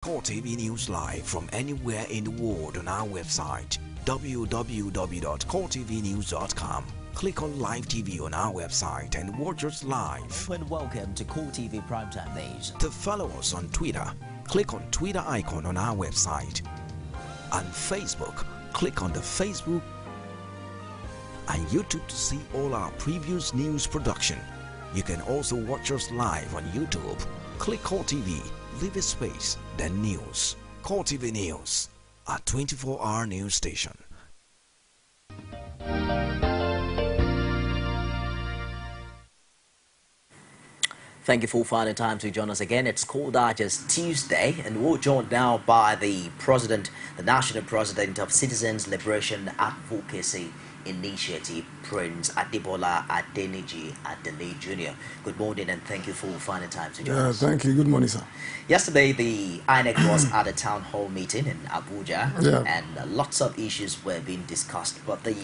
Core TV News live from anywhere in the world on our website www.coretvnews.com. Click on Live TV on our website and watch us live. And welcome to Core TV Primetime Days. To follow us on Twitter, click on Twitter icon on our website. On Facebook, click on the Facebook and YouTube to see all our previous news production. You can also watch us live on YouTube. Click Core TV, leave a space, then News. Core TV News, a 24-hour news station. Thank you for finding time to join us again. It's Core Digest Tuesday, and we're joined now by the President, the National President of Citizens Liberation Advocacy Initiative, Prince Adebola Adeniji Adele Jr. Good morning, and thank you for finding time to join us. Thank you. Good morning, sir. Yesterday, the INEC was at a town hall meeting in Abuja, and lots of issues were being discussed. But the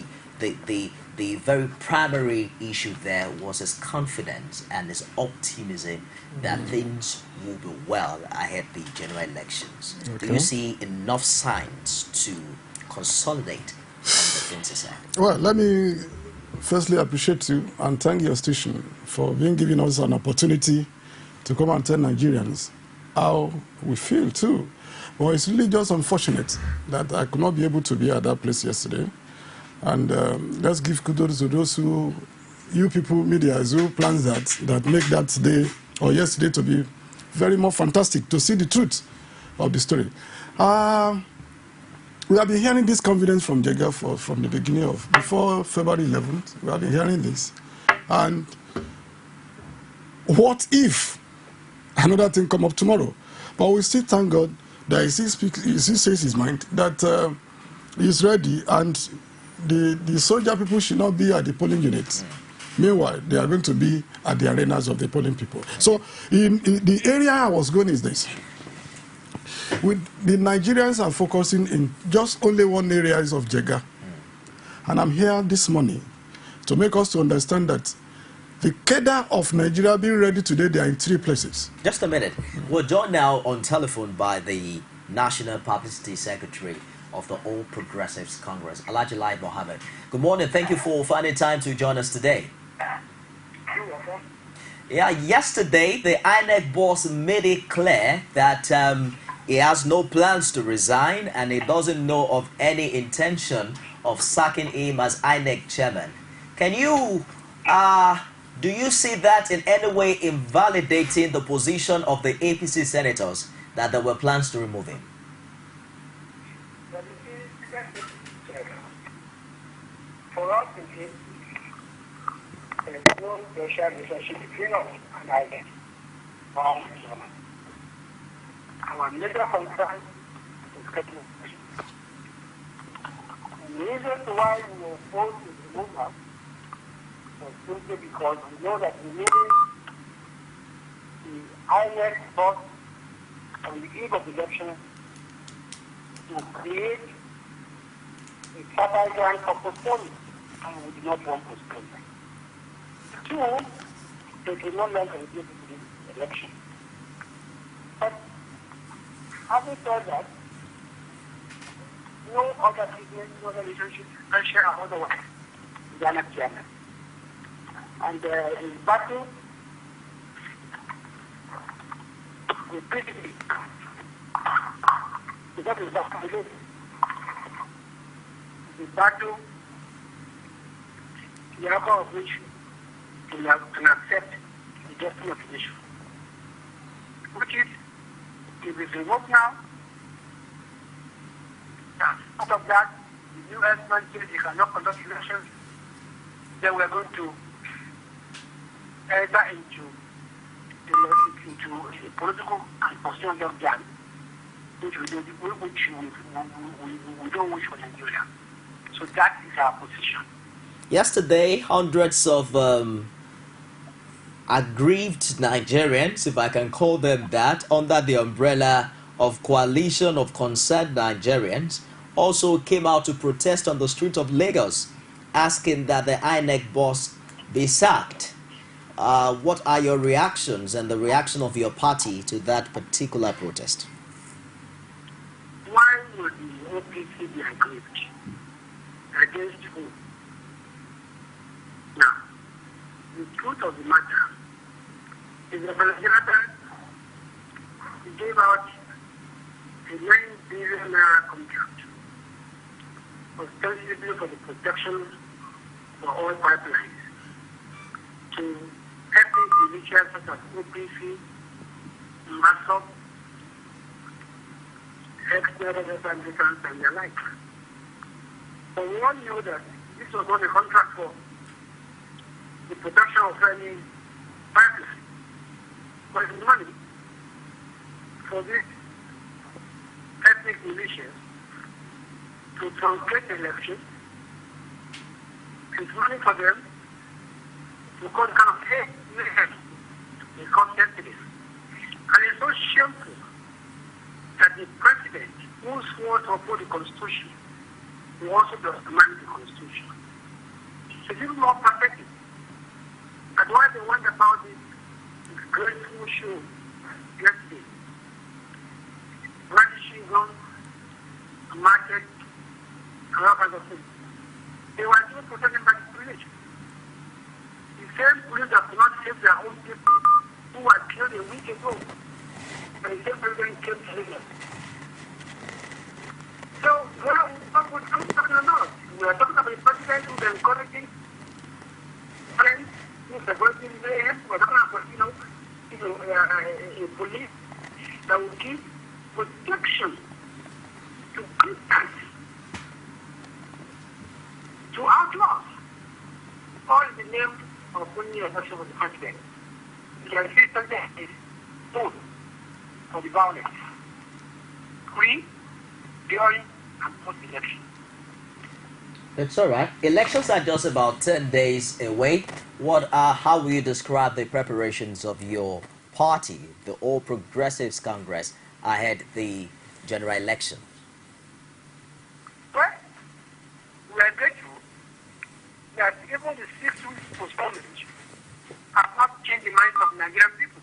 very primary issue there was his confidence and his optimism that things will be well ahead of the general elections. Okay. Do you see enough signs to consolidate on the things he said? Well, let me firstly appreciate you and thank your station for giving us an opportunity to come and tell Nigerians how we feel too. Well, it's really just unfortunate that I could not be able to be at that place yesterday. And let's give kudos to those who, you people, media, who plans that make that day or yesterday to be very more fantastic, to see the truth of the story. We have been hearing this confidence from Jega from the beginning of, before February 11th, we have been hearing this. And what if another thing come up tomorrow? But we still thank God that he says his mind, that he's ready, and the soldier people should not be at the polling units. Meanwhile, they are going to be at the arenas of the polling people. So in the area I was going is this. With the Nigerians are focusing in just only one area of Jega. And I'm here this morning to make us to understand that the cadre of Nigeria being ready today, they are in 3 places. Just a minute. We're joined now on telephone by the National Publicity Secretary of the All Progressives Congress, Alhaji Lai Mohammed. Good morning. Thank you for finding time to join us today. Yeah, yesterday the INEC boss made it clear that he has no plans to resign and he doesn't know of any intention of sacking him as INEC chairman. Can you, do you see that in any way invalidating the position of the APC senators that there were plans to remove him? For us, there is no special relationship between us and INEC. Our major concern is getting the reason why we were forced to remove her was simply because we know that we needed the INEC boss on the eve of the election to create a fertile ground for postponement, and we did not want postponement. 2, they did not want to reduce the election. But having said that, no other business, no other relationship, can share otherwise. They are not chairman. And in battle, repeatedly, because it's not related. The battle, the outcome of which can accept the destiny of the nation. Which is, if it's revoked now, out of that, the U.S. says they cannot conduct elections, then we're going to enter into a political and constitutional plan, which we don't wish for Nigeria. So that is our position. Yesterday, hundreds of aggrieved Nigerians, if I can call them that, under the umbrella of Coalition of Concerned Nigerians, also came out to protest on the streets of Lagos, asking that the INEC boss be sacked. What are your reactions and the reaction of your party to that particular protest? will the OPC be aggrieved? Against who? Now, the truth of the matter is that Jonathan gave out a $9 billion contract, ostensibly for the protection for oil pipelines, to ethnic militias such as OPC, MASOP, ex-Americans, and the like. But we all knew that this was not a contract for the protection of any pipeline, but it's money for these ethnic militias to translate the election. It's money for them to cause kind of hate in context. And it's so shameful that the president who swore to uphold the Constitution who also does manage the Constitution. So this is more pathetic. That's why they went about this graceful show yesterday. Brandishing guns, market, and all kinds of things. They were even protected by the police. The same police that could not save their own people who were killed a week ago. And the same president came to them. So, what are we talking about? We are talking about the president who is encouraging friends, who is encouraging them. We are talking about, a police that will give protection to criminals, to outlaws, all in the name of winning an election with the president. You can see something is full for the violence. Pre, during, and post-election. It's all right. Elections are just about 10 days away. How will you describe the preparations of your party, the All Progressives Congress, ahead the general election? Well, we are grateful that even the 6 weeks postponement have not changed the minds of Nigerian people.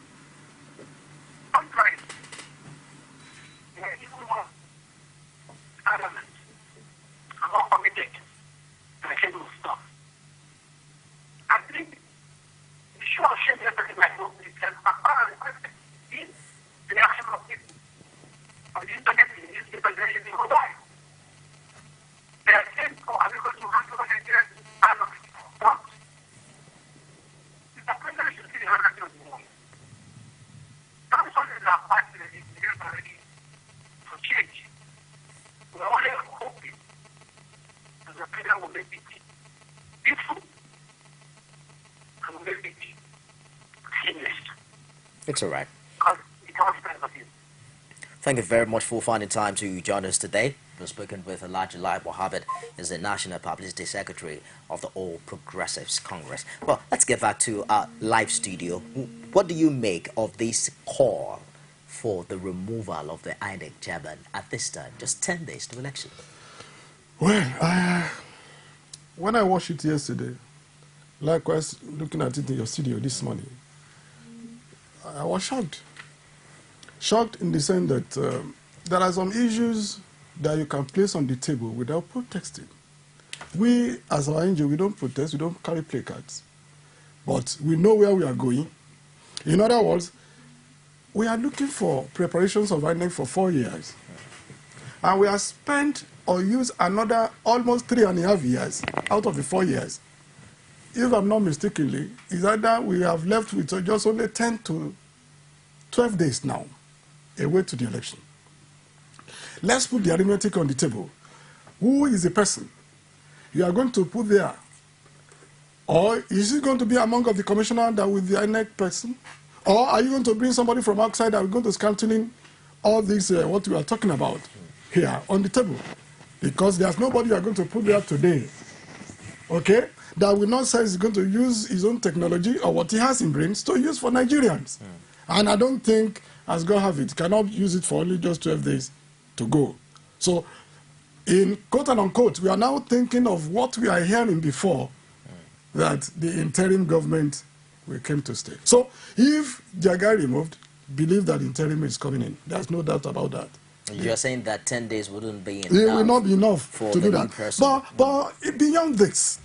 Contrary, we are even more adamant and more committed to the kingdom of stuff. I think the show of shame yesterday might not be said, but our request is the reaction of people on the internet, in the newspaper, in the mobile. They are saying, oh, are we going to hand over Nigerians to Parliament? What? The president should see the hand of the world. That is something that applies to the Nigerians already for change. We are only hoping that the president will make it peaceful and will make it seamless. It's all right. Because it all depends on you. Thank you very much for finding time to join us today. We've spoken with Elijah Lai Mohammed, is the National Publicity Secretary of the All Progressives Congress. Well, let's get back to our live studio. What do you make of this call for the removal of the INEC chairman at this time, just 10 days to election? Well, when I watched it yesterday, likewise looking at it in your studio this morning, I was shocked. Shocked in the sense that there are some issues that you can place on the table without protesting. We, as our NGO, we don't protest, we don't carry placards. But we know where we are going. In other words, we are looking for preparations of INEC for 4 years. And we have spent or used another almost 3.5 years out of the 4 years. If I'm not mistakenly, it's either we have left with just only 10 to 12 days now away to the election. Let's put the arithmetic on the table. Who is the person you are going to put there? Or is it going to be among of the commissioner that with the INEC person? Or are you going to bring somebody from outside that is going to scantling all this, what we are talking about here on the table? Because there's nobody you are going to put there today, okay, that will not say he's going to use his own technology or what he has in brains to use for Nigerians. And I don't think, as God have it, cannot use it for only just 12 days to go. So, in quote and unquote, we are now thinking of what we are hearing before, that the interim government will come to stay. So, if Jagai removed, believe that interim is coming in. There's no doubt about that. You're saying that 10 days wouldn't be enough. It will not be enough to do that. But beyond this,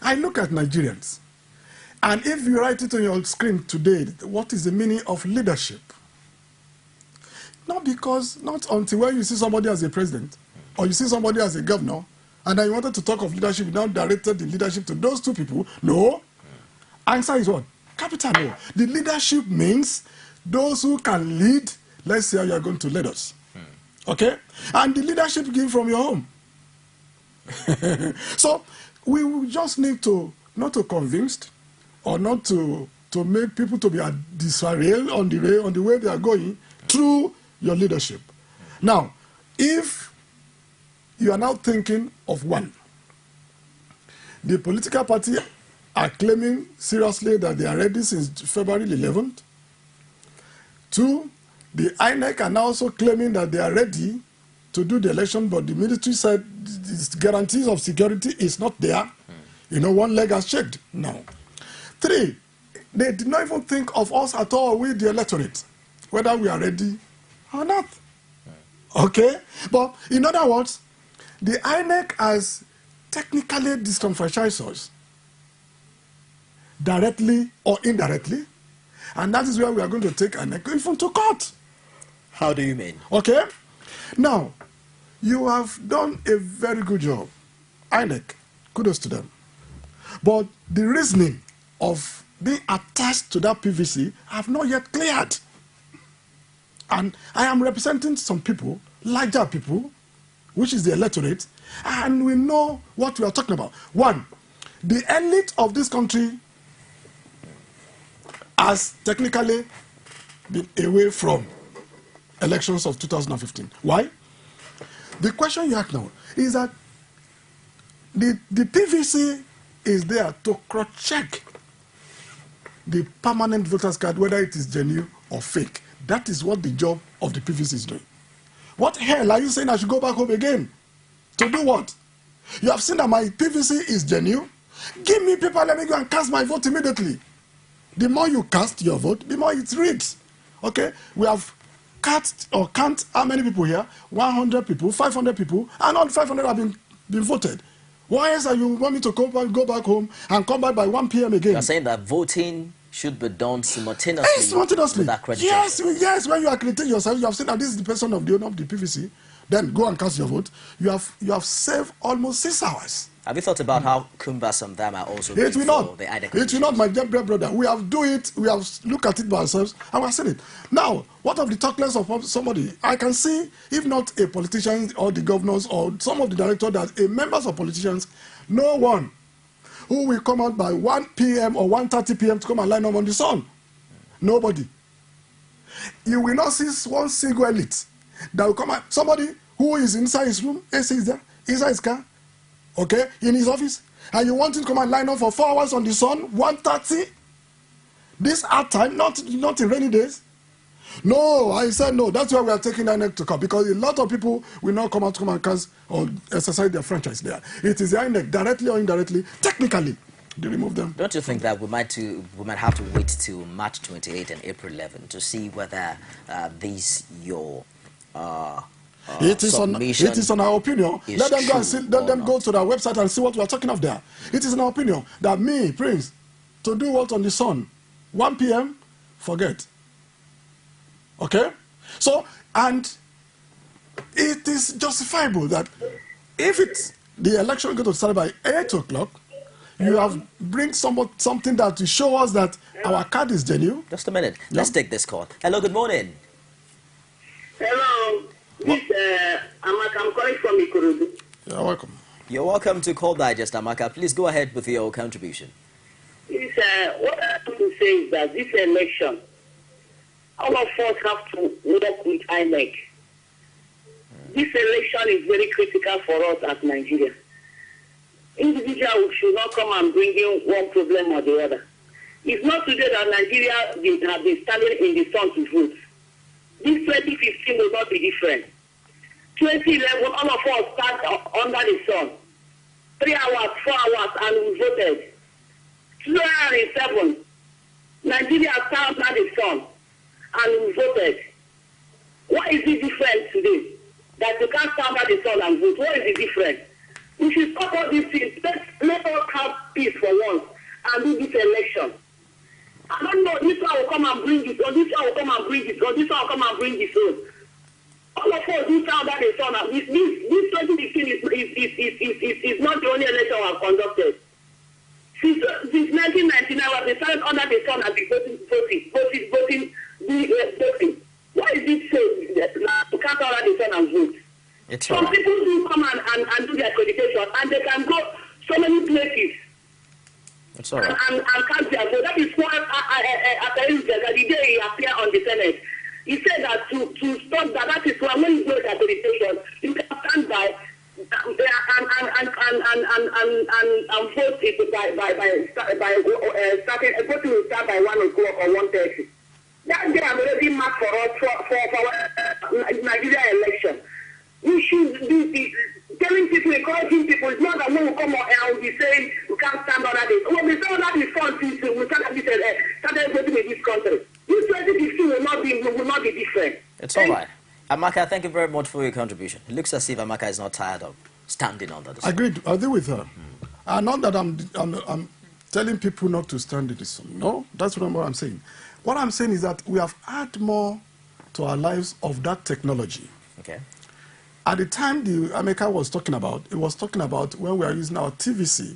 I look at Nigerians, and if you write it on your screen today, what is the meaning of leadership? Not until when you see somebody as a president, or you see somebody as a governor, and then you wanted to talk of leadership, you now directed the leadership to those two people. No. Answer is what? Capital No. The leadership means those who can lead. Let's say how you are going to lead us. Okay? And the leadership came from your home. So we just need to not to convince or not to make people to be at disarray on the way they are going through your leadership. Now, if you are now thinking of one, the political party are claiming seriously that they are ready since February 11th. Two, the INEC are now also claiming that they are ready to do the election, but the military said the guarantees of security is not there. One leg has checked. No. Three, they did not even think of us at all with the electorate, whether we are ready or not. Okay? But in other words, the INEC has technically disenfranchised us, directly or indirectly, and that is where we are going to take INEC even to court. How do you mean? Okay? Now, you have done a very good job. INEC, kudos to them. But the reasoning of being attached to that PVC have not yet cleared. And I am representing some people, larger people, which is the electorate, and we know what we are talking about. One, the elite of this country has technically been away from elections of 2015. Why? The question you ask now is that the PVC is there to cross-check the permanent voters card, whether it is genuine or fake. That is what the job of the PVC is doing. What hell are you saying I should go back home again? To do what? You have seen that my PVC is genuine. Give me paper, let me go and cast my vote immediately. The more you cast your vote, the more it reads. Okay? We have cast or count how many people here? 100 people, 500 people, and all 500 have been voted. Why is that you want me to go back home and come back by 1 p.m. again? You're saying that voting should be done simultaneously. With that accreditation. Yes. When you accredit yourself, you have seen that this is the person of the owner of the PVC. Then go and cast your vote. You have saved almost 6 hours. Have you thought about how cumbersome that might also be for the INEC? It will not, my dear brother. We have do it. We have looked at it by ourselves, and we have seen it. Now, what of the talkless of somebody? I can see, if not a politician or the governors or some of the directors, that a members of politicians, no one who will come out by 1 p.m. or 1:30 p.m. to come and line up on the sun. Nobody. You will not see one single elite that will come out. Somebody who is inside his room, AC is there, inside his car, okay, in his office, and you want him to come and line up for 4 hours on the sun, 1:30. This hard time, not in rainy days. No, I said no. That's why we are taking INEC to court, because a lot of people will not come out to come and cast or exercise their franchise there. It is the INEC, directly or indirectly, technically, they remove them. Don't you think that we might have to wait till March 28 and April 11 to see whether it is on our opinion. Let them go and see, let them go to their website and see what we are talking of there. It is an opinion that me, Prince, to do what on the sun, 1 p.m., forget. Okay? So, and it is justifiable that if the election is going to start by 8 o'clock, you have bring something that to show us that our card is genuine. Just a minute. Let's take this call. Hello, good morning. Hello. I'm calling from Ikorodu. You're welcome. You're welcome to Call Digest, Amaka. Please go ahead with your contribution. What I want to say is that this election, all of us have to work with INEC. This election is very critical for us as Nigerians. Individuals should not come and bring in one problem or the other. It's not today that Nigeria have been standing in the sun to vote. This 2015 will not be different. 2011, all of us stand under the sun. 3 hours, 4 hours, and we voted. 2007, Nigeria stand under the sun, and we voted. What is it different today? That you can't stand by the sun and vote. What is the difference? We should stop all these things. Let us have peace for once and do this election. I don't know, this one will come and bring it, or this one will come and bring it, or this one will come and bring it. So, all of us who stand by the sun, this 2015 is not the only election we have conducted. Since 1999, we started under the sun and been voting. Why is it so that you can't under the sun and vote? Some people do come and do their accreditation, and they can go so many places. It's all right. And can't their vote. That is why the day he appeared on the Senate, he said that to stop that is why when you go to accreditation, you can stand by and vote it by voting will start by 1 o'clock or 1:30. That day I'm already marked for us for Nigeria election. We should be telling people, encouraging people. It's not that when we come out and we'll be saying we can't stand under this. When we stand under this front since we started voting in this country. This 2016 will not be different. It's all right. Amaka, thank you very much for your contribution. It looks as if Amaka is not tired of standing under the sun. Agreed. I agree with her. Not that I'm telling people not to stand in the sun. No, that's not what I'm saying. What I'm saying is that we have added more to our lives of that technology. Okay. At the time the Amaka was talking about, it was talking about when we are using our TVC.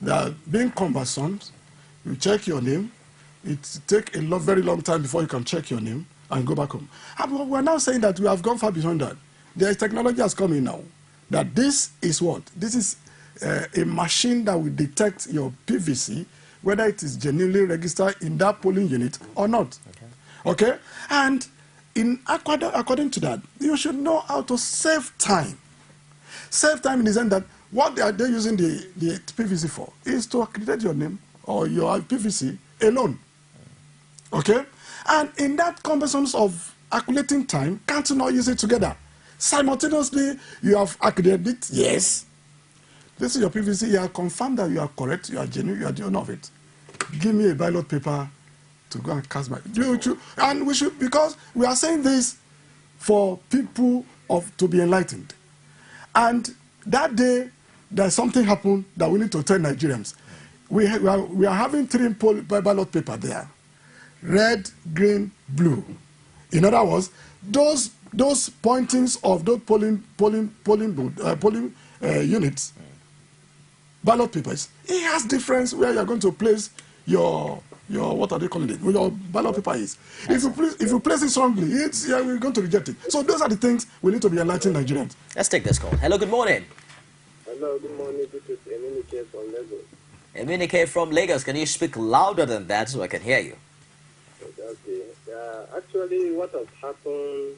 They are being cumbersome. You check your name. It takes a very long time before you can check your name and go back home. And we're now saying that we have gone far beyond that. There is technology has come in now. That this is what? This is a machine that will detect your PVC, whether it is genuinely registered in that polling unit or not. Okay? And according to that, you should know how to save time. Save time in the sense that what they're using the PVC for is to accredit your name or your PVC alone. Okay? And in that conversations of calculating time, can't you not use it together? Simultaneously, you have accredited it, yes. This is your PVC, you have confirmed that you are correct, you are genuine, you are the owner of it. Give me a ballot paper to go and cast my... And we should, because we are saying this for people to be enlightened. And that day, there's something happened that we need to tell Nigerians. We are having 3 ballot paper there. Red, green, blue. In other words, those pointings of those polling units, ballot papers, it has difference where you're going to place your what are they calling it? Where your ballot paper is. If you place it wrongly, we're going to reject it. So those are the things we need to be enlightening Nigerians. Let's take this call. Hello, good morning. Hello, good morning. This is Eminike from Lagos. Eminike from Lagos, can you speak louder than that so I can hear you? Okay. Actually, what has happened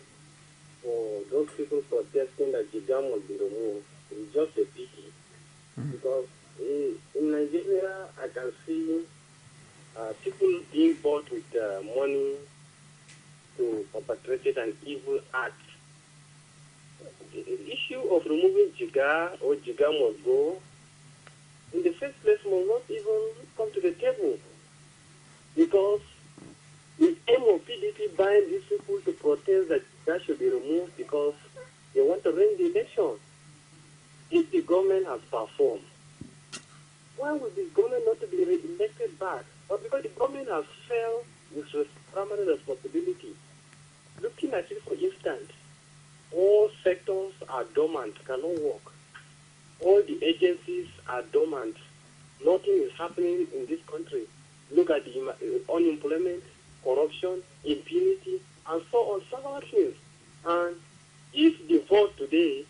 for those people protesting that Jigam must be removed is just a pity. Because in Nigeria, I can see people being bought with money to perpetrate an evil act. The issue of removing Jiga or Jiga must go, in the first place, must not even come to the table. Because the aim of PDP buying these people to protest that that should be removed because they want to win the election. If the government has performed, why would the government not be re-elected back? But because the government has failed its primary responsibility. Looking at it, for instance, all sectors are dormant, cannot work. All the agencies are dormant. Nothing is happening in this country. Look at the unemployment, corruption, impunity, and so on, several things. And if the vote today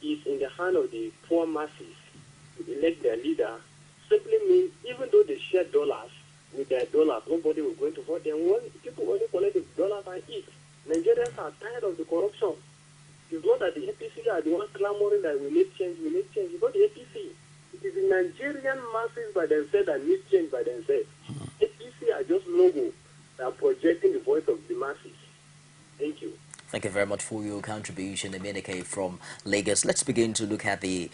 is in the hand of the poor masses to elect their leader, simply means even though they share dollars with their dollars, nobody will go to vote them. When people only collect the dollars and eat. Nigerians are tired of the corruption. It's not that the APC are the ones clamoring that we need change, we need change. It's not the APC. It is the Nigerian masses by themselves that need change by themselves. APC are just logo that are projecting the voice of the masses. Thank you. Thank you very much for your contribution, Eminike from Lagos. Let's begin to look at the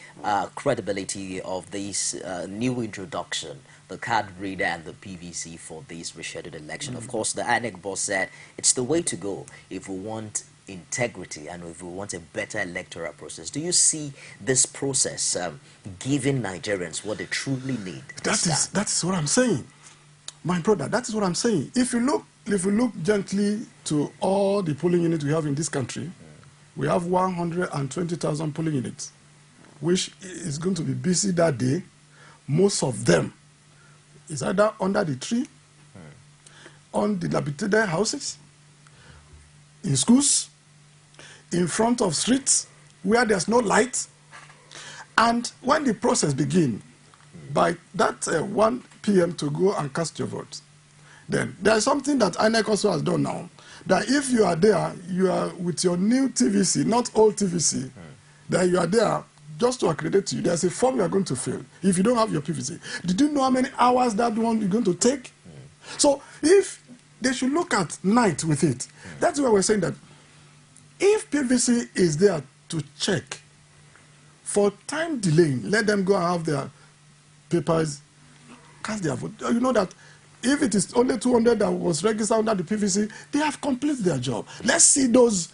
credibility of this new introduction, the card reader and the PVC for this rescheduled election. Of course, the INEC boss said it's the way to go if we want integrity and if we want a better electoral process, do you see this process giving Nigerians what they truly need? That is what I'm saying, my brother. That is what I'm saying. If you look gently to all the polling units we have in this country, we have 120,000 polling units, which is going to be busy that day. Most of them is either under the tree, on dilapidated houses, in schools, in front of streets where there's no light. And when the process begins, by that 1 p.m. to go and cast your vote, then there's something that INEC also has done now, that if you are there, you are with your new TVC, not old TVC, that you are there just to accredit you. There's a form you are going to fill if you don't have your PVC. Did you know how many hours that one you're going to take? So if they should look at night with it, that's why we're saying that if PVC is there to check for time delaying, let them go and have their papers, cast their vote. You know that if it is only 200 that was registered under the PVC, they have completed their job. Let's see those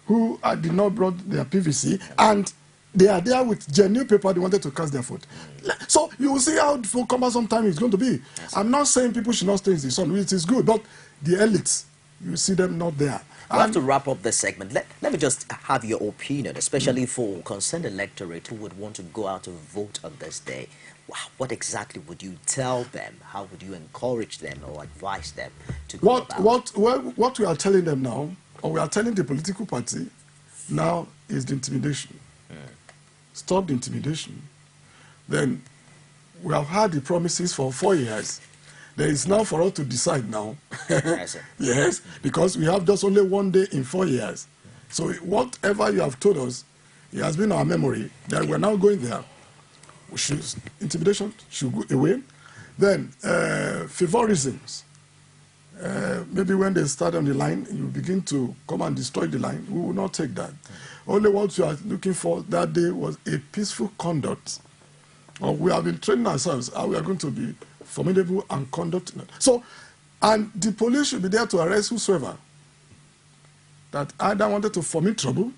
who did not brought their PVC and they are there with genuine paper, they wanted to cast their vote. So you will see how cumbersome time it's going to be. Yes. I'm not saying people should not stay in the sun, which is good, but the elites, you see them not there. We have to wrap up this segment. Let me just have your opinion, especially for concerned electorate who would want to go out to vote on this day. What exactly would you tell them? How would you encourage them or advise them to go about? What we are telling them now, or we are telling the political party now, is the intimidation. Stop the intimidation. Then we have had the promises for 4 years. There is now for us to decide now. Yes, because we have just only 1 day in 4 years. So whatever you have told us, it has been our memory that we're now going there. Intimidation should go away. Then favorisms. Maybe when they start on the line, you begin to come and destroy the line. We will not take that. Only what you are looking for that day was a peaceful conduct. We have been training ourselves how we are going to be formidable and conduct. So, and the police should be there to arrest whosoever that either wanted to foment trouble,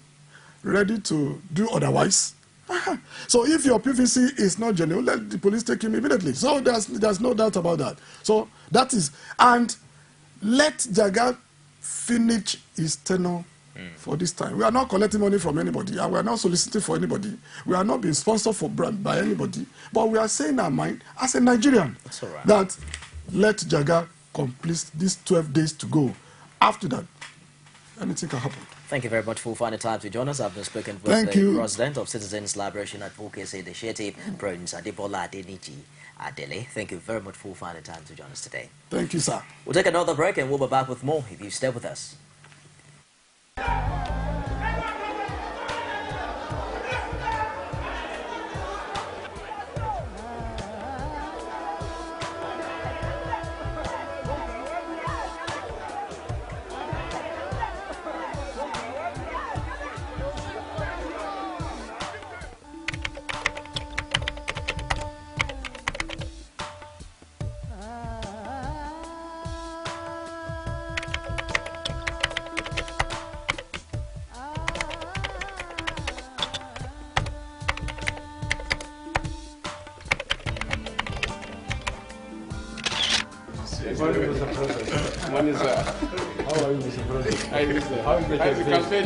ready to do otherwise. So if your PVC is not genuine, let the police take him immediately. So there's no doubt about that. So that is, and let Jaga finish his tenure for this time. We are not collecting money from anybody, and we are not soliciting for anybody. We are not being sponsored by anybody, but we are saying our mind as a Nigerian that let Jaga complete these 12 days to go. After that, anything can happen. Thank you very much for finding time to join us. I've been speaking with the President of Citizens Liberation Advocacy Initiative, Prince Adebola Adeniji Adele. Thank you very much for finding time to join us today. Thank you, sir. We'll take another break and we'll be back with more if you stay with us. One is how are you, Mr. President? How is the campaign?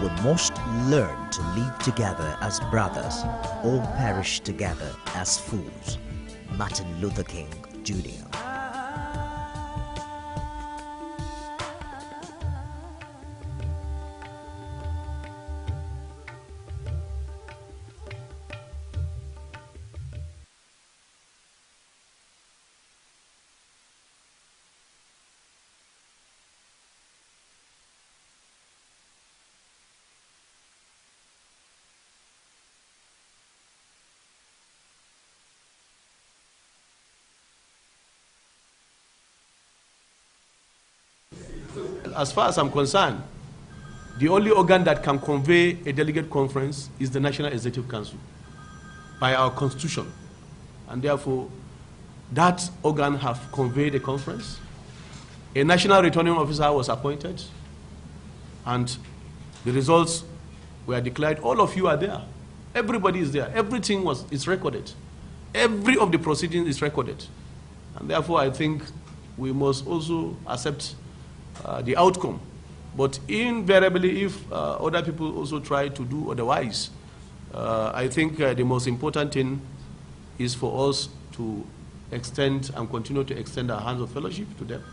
We must learn to live together as brothers, or perish together as fools. Martin Luther King, Jr. As far as I'm concerned, the only organ that can convey a delegate conference is the National Executive Council. by our constitution. And therefore, that organ have convened a conference. A national returning officer was appointed, and the results were declared. All of you are there. Everybody is there. Everything is recorded. Every of the proceedings is recorded. And therefore, I think we must also accept the outcome. But invariably, if other people also try to do otherwise, I think the most important thing is for us to extend and continue to extend our hands of fellowship to them.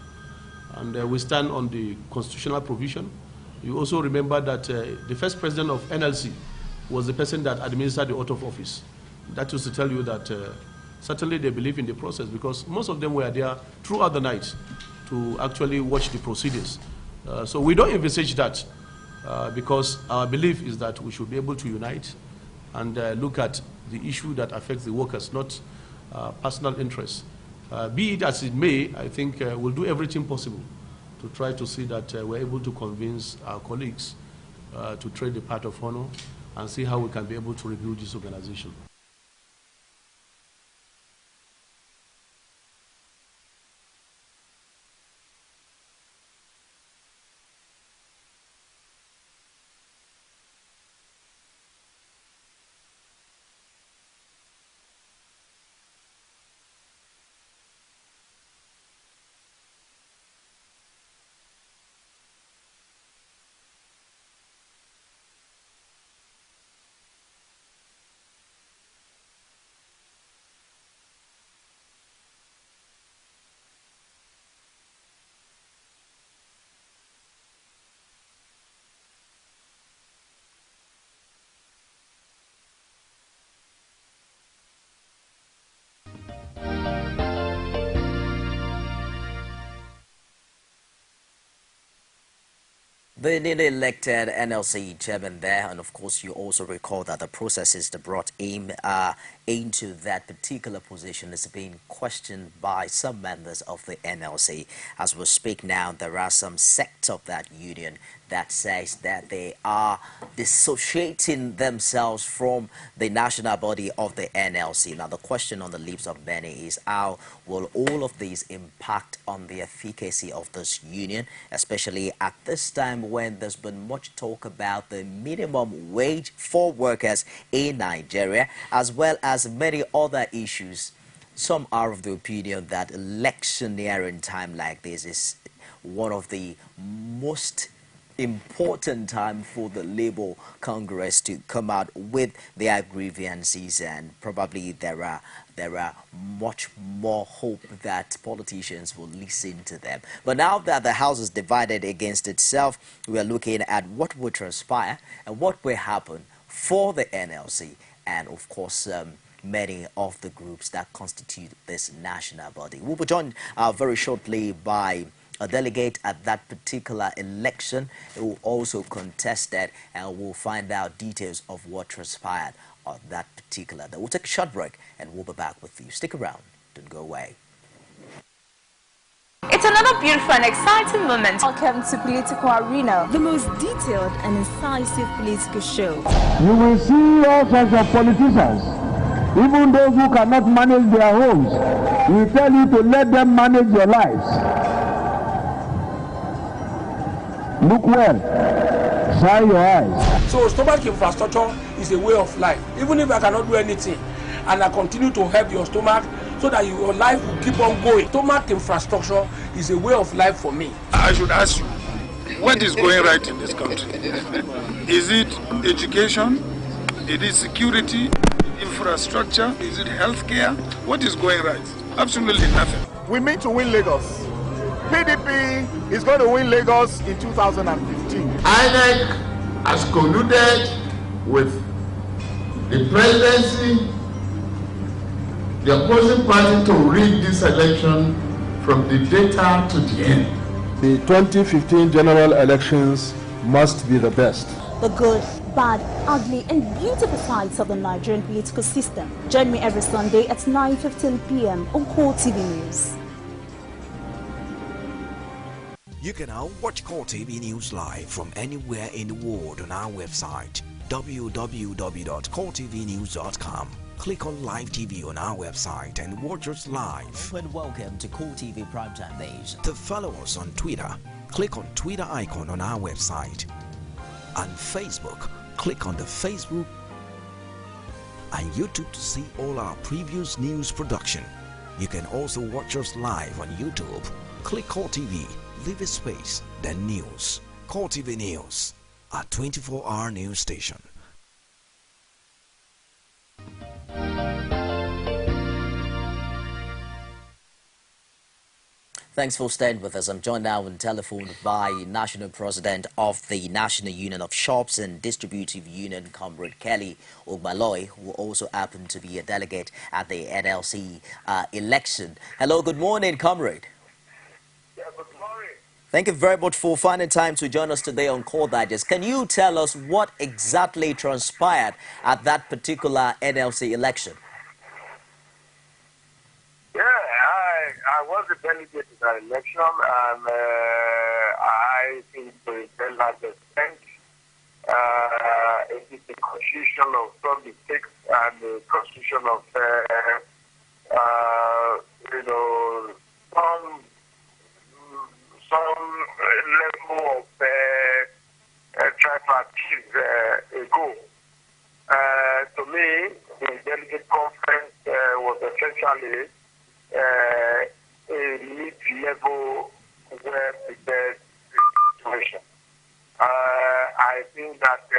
And we stand on the constitutional provision. You also remember that the first president of NLC was the person that administered the oath of office. That is to tell you that certainly they believe in the process, because most of them were there throughout the night to actually watch the proceedings. So we don't envisage that because our belief is that we should be able to unite and look at the issue that affects the workers, not personal interests. Be it as it may, I think we'll do everything possible to try to see that we're able to convince our colleagues to trade the path of honor and see how we can be able to rebuild this organization. The newly elected NLC chairman there, and of course you also recall that the processes that brought him into that particular position is being questioned by some members of the NLC. As we speak now, there are some sects of that union that says that they are dissociating themselves from the national body of the NLC. Now, the question on the lips of many is how will all of these impact on the efficacy of this union, especially at this time when there's been much talk about the minimum wage for workers in Nigeria, as well as many other issues. Some are of the opinion that electioneering time like this is one of the most important time for the Labour Congress to come out with their grievances, and probably there are much more hope that politicians will listen to them. But now that the House is divided against itself, we are looking at what will transpire and what will happen for the NLC and of course many of the groups that constitute this national body. We'll be joined very shortly by a delegate at that particular election who will also contest that, and we'll find out details of what transpired on that particular day. We'll take a short break and we'll be back with you. Stick around, don't go away. It's another beautiful and exciting moment. Welcome to Political Arena, the most detailed and incisive political show. You will see all sorts of politicians, even those who cannot manage their homes. We tell you to let them manage your lives. Look well, shine your eyes. So stomach infrastructure is a way of life. Even if I cannot do anything, and I continue to help your stomach so that your life will keep on going. Stomach infrastructure is a way of life for me. I should ask you, what is going right in this country? Is it education? Is it security? Infrastructure? Is it healthcare? What is going right? Absolutely nothing. We mean to win Lagos. PDP is going to win Lagos in 2015. INEC has colluded with the presidency, the opposing party, to rig this election from the data to the end. The 2015 general elections must be the best. The good, bad, ugly and beautiful sides of the Nigerian political system. Join me every Sunday at 9:15 p.m. on Core TV News. You can now watch Core TV News live from anywhere in the world on our website www.coretvnews.com. click on Live TV on our website and watch us live. And welcome to Cool TV Primetime Days. To follow us on Twitter, click on Twitter icon on our website. On Facebook, click on the Facebook and YouTube to see all our previous news production. You can also watch us live on YouTube. Click Core TV, leave a space, then News. Core TV News, a 24-hour news station. Thanks for staying with us. I'm joined now on telephone by National President of the National Union of Shops and Distributive Union, Comrade Kelly Ogbaloi, who also happened to be a delegate at the NLC election. Hello, good morning, Comrade. Yeah, good morning. Thank you very much for finding time to join us today on Core Digest. Can you tell us what exactly transpired at that particular NLC election? Yeah, I was a delegate to the election, and I think to a very large extent, it is the constitution of 76 and the constitution of, some level of tripartite ago. To me, the delegate conference was essentially a mid-level well-prepared situation. I think that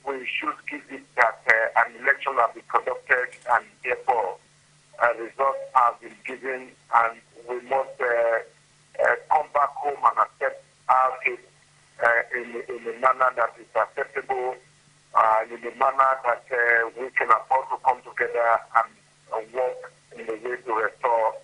we should give it that an election has been conducted and therefore results have been given, and we must come back home and accept our fate in a manner that is acceptable, in a manner that we can afford to come together and work in the way to restore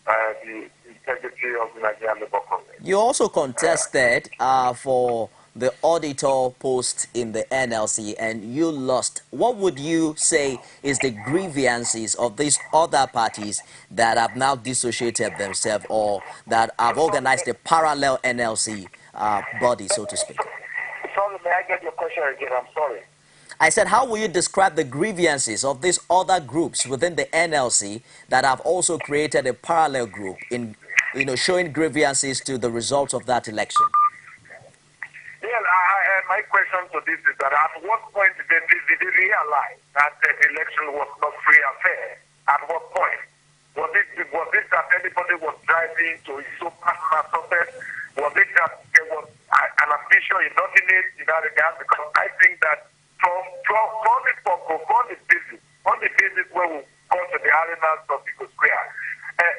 the integrity of the Nigerian Labour Congress. You also contested for the auditor post in the NLC and you lost. What would you say is the grievances of these other parties that have now dissociated themselves or that have organized a parallel NLC body, so to speak? Sorry, may I get your question again? I'm sorry. I said, how will you describe the grievances of these other groups within the NLC that have also created a parallel group in, showing grievances to the results of that election? Yeah, my question to this is that at what point did they realize that the election was not free and fair? At what point? Was it that anybody was driving to his own personal success? Was it that there was an ambition inordinate in that regard? Because I think that on the basis where we go to the arenas of Eagle Square,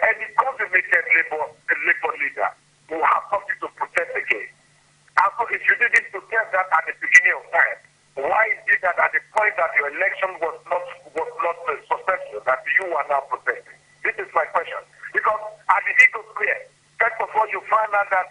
any consummated labor leader will have something to protest against. And so if you didn't protest that at the beginning of time, why is it that at the point that your election was not successful, that you are now protesting? This is my question. Because at the Eagle Square, first of all, you find out that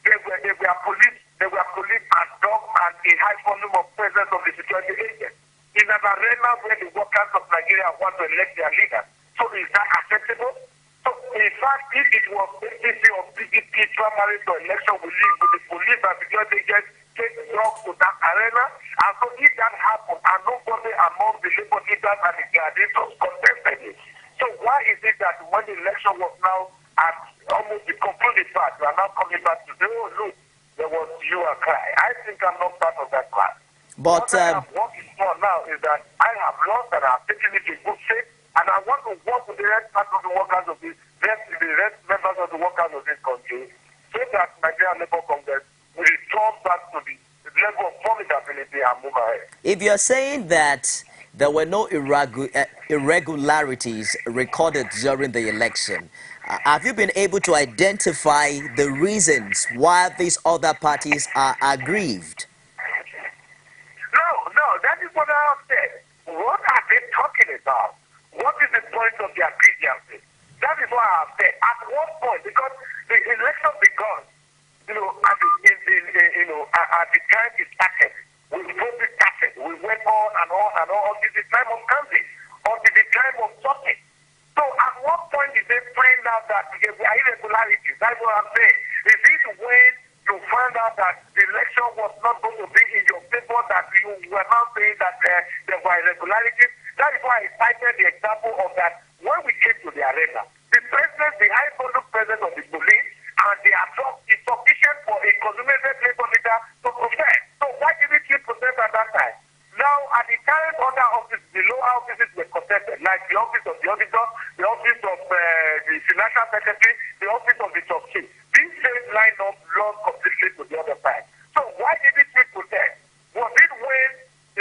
there were police and dogs and a high volume of presence of the security agents in an arena where the workers of Nigeria want to elect their leader. So is that acceptable? So in fact, if it was APC or PDP primary to election, we leave with the police and security agents take dogs to that arena. And so if that happened and nobody among the labor leaders and the gladiators contested it, so why is it that when the election was now at almost the concluded part, we are now coming back to say, oh look, there was you and cry. I think I'm not part of that class. But what I am working for now is that I have lost and I have taken it in good faith, and I want to work with the rest part of the workers of the rest members of the workers of this country, so that Nigerian Labour Congress will return back to the level of formidability and move ahead. If you're saying that there were no irregularities recorded during the election, have you been able to identify the reasons why these other parties are aggrieved? No, that is what I have said. What are they talking about? What is the point of their grievances? That is what I have said. At what point? Because the election began, at the time it started, we started, we went on and on and on until the time of counting, until the time of sorting. So at what point did they find out that there were irregularities? That's what I'm saying. Is it when you find out that the election was not going to be in your favor that you were now saying that there were irregularities? That is why I set the example of that when we came to the arena, the president, the high volume president of the police, and the absorb is sufficient for a consummated labor leader to protest. So why did we protest at that time? Now, at the current order office, the lower offices were contested, like the office of the auditor, the office of the financial secretary, the office of the trustee. These same line up belong completely to the other side. So why did we protest? Was it when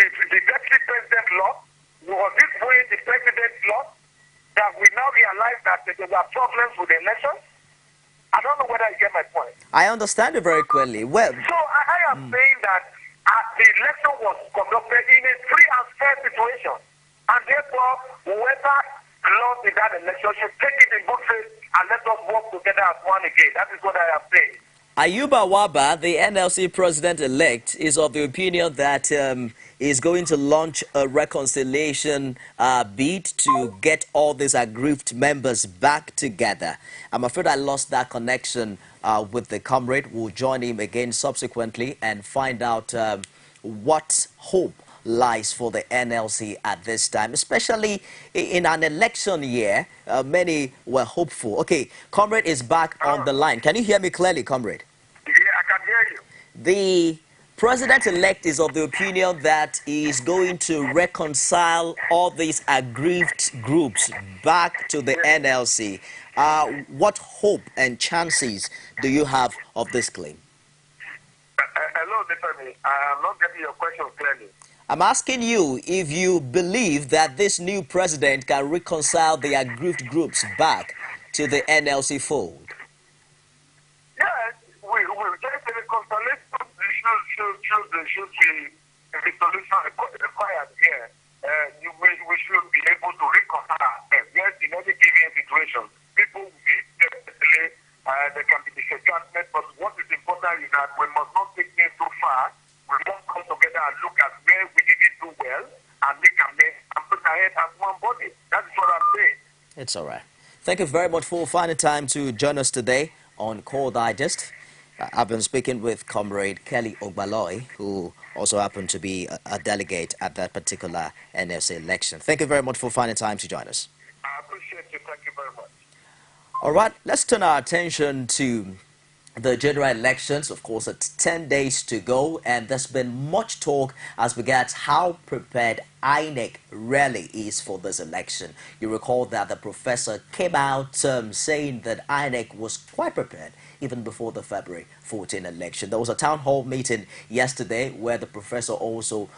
the deputy president lost? Was it when the president lost? That we now realize that there were problems with the election? I don't know whether you get my point. I understand it very clearly. Well, so I am saying that the election was conducted in a free and fair situation. And therefore, whoever lost in that election should take it in good faith and let us work together as one again. That is what I am saying. Ayuba Waba, the NLC president-elect, is of the opinion that is going to launch a reconciliation bid to get all these aggrieved members back together. I'm afraid I lost that connection with the comrade. We'll join him again subsequently and find out what hope lies for the NLC at this time, especially in an election year. Many were hopeful. Okay, comrade is back on the line. Can you hear me clearly, comrade? Yeah, I can hear you. The president-elect is of the opinion that he is going to reconcile all these aggrieved groups back to the NLC. What hope and chances do you have of this claim? Hello, Stephanie. I am not getting your question clearly. I'm asking you if you believe that this new president can reconcile the aggrieved groups back to the NLC fold. Yes, we just a reconciliation should be a resolution required here. We should be able to reconcile ourselves. Yes, in any given situation, people will be there can be disenchantment, but what is important is that we must not take things too far. We must come together and look at where we didn't do well and make amends and put our head as one body. That's what I'm saying. It's all right. Thank you very much for finding time to join us today on Core Digest. I've been speaking with Comrade Kelly Ogbaloi, who also happened to be a delegate at that particular NLC election. Thank you very much for finding time to join us. I appreciate you. Thank you very much. All right, let's turn our attention to the general elections. Of course, it's 10 days to go, and there's been much talk as regards how prepared INEC really is for this election. You recall that the professor came out saying that INEC was quite prepared even before the February 14 election. There was a town hall meeting yesterday where the professor also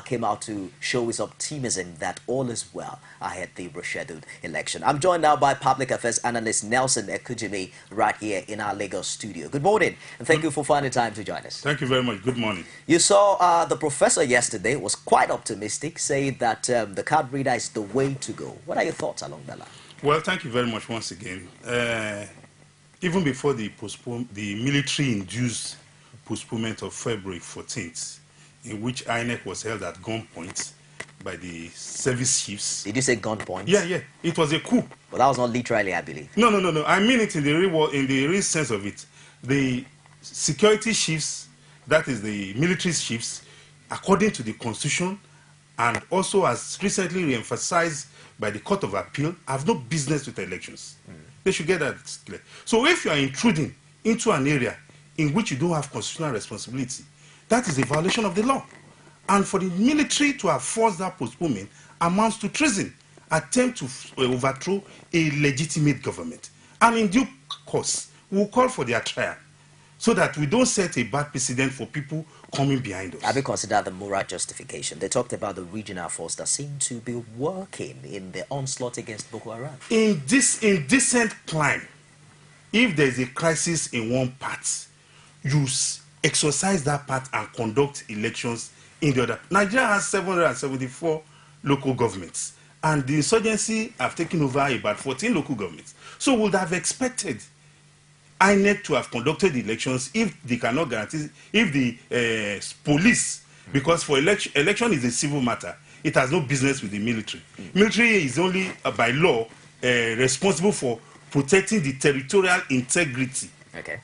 came out to show his optimism that all is well ahead the rescheduled election. I'm joined now by public affairs analyst Nelson Ekujimi right here in our Lagos studio. Good morning, and thank you for finding time to join us. Thank you very much. Good morning. You saw the professor yesterday was quite optimistic, saying that the card reader is the way to go. What are your thoughts along that line? Well, thank you very much once again. Even before the military-induced postponement of February 14th, in which INEC was held at gunpoint by the service chiefs. Did you say gunpoint? Yeah. It was a coup. But that was not literally, I believe. No. I mean it in the real sense of it. The security chiefs, that is the military chiefs, according to the Constitution, and also as recently re-emphasized by the Court of Appeal, have no business with elections. They should get that clear. So if you are intruding into an area in which you don't have constitutional responsibility, that is a violation of the law. And for the military to have forced that postponement amounts to treason, attempt to overthrow a legitimate government. And in due course, we will call for their trial so that we don't set a bad precedent for people coming behind us. Have you considered the moral justification? They talked about the regional force that seem to be working in the onslaught against Boko Haram. In decent climb, if there is a crisis in one part, you exercise that part and conduct elections in the other. Nigeria has 774 local governments, and the insurgency have taken over about 14 local governments. So we would have expected INEC to have conducted elections if they cannot guarantee, if the police, because for election is a civil matter, it has no business with the military. Military is only by law responsible for protecting the territorial integrity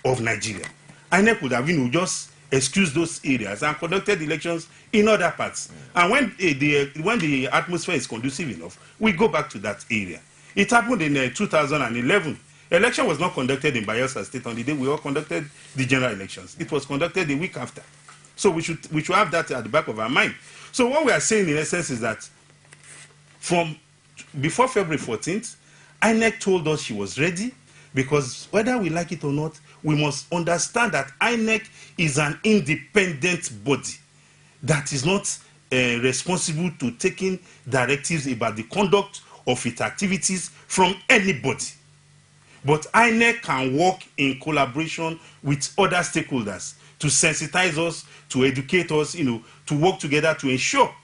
of Nigeria. INEC would have just excuse those areas and conducted elections in other parts. And when the atmosphere is conducive enough, we go back to that area. It happened in 2011. Election was not conducted in Bayelsa State on the day we all conducted the general elections. It was conducted a week after. So we should have that at the back of our mind. So what we are saying in essence is that from before February 14th, INEC told us she was ready, because whether we like it or not, we must understand that INEC is an independent body that is not responsible to taking directives about the conduct of its activities from anybody. But INEC can work in collaboration with other stakeholders to sensitize us, to educate us, to work together to ensure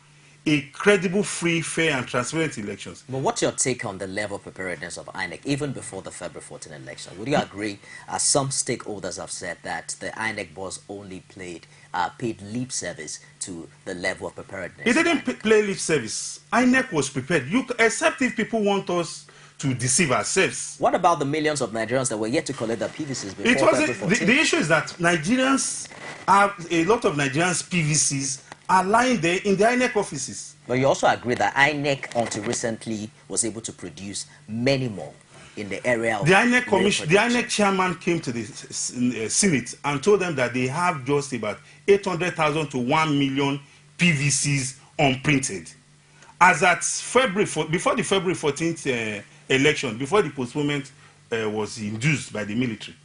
a credible, free, fair, and transparent elections. But what's your take on the level of preparedness of INEC even before the February 14 election? Would you agree, as some stakeholders have said, that the INEC boss only paid lip service to the level of preparedness? It didn't play lip service. INEC was prepared. Except if people want us to deceive ourselves. What about the millions of Nigerians that were yet to collect their PVCs before February 14? The issue is that Nigerians, a lot of Nigerians' PVCs are lying there in the INEC offices. But you also agree that INEC, until recently, was able to produce many more in the area of... The INEC chairman came to the Senate and told them that they have just about 800,000 to 1 million PVCs unprinted. As at before the February 14th election, before the postponement was induced by the military,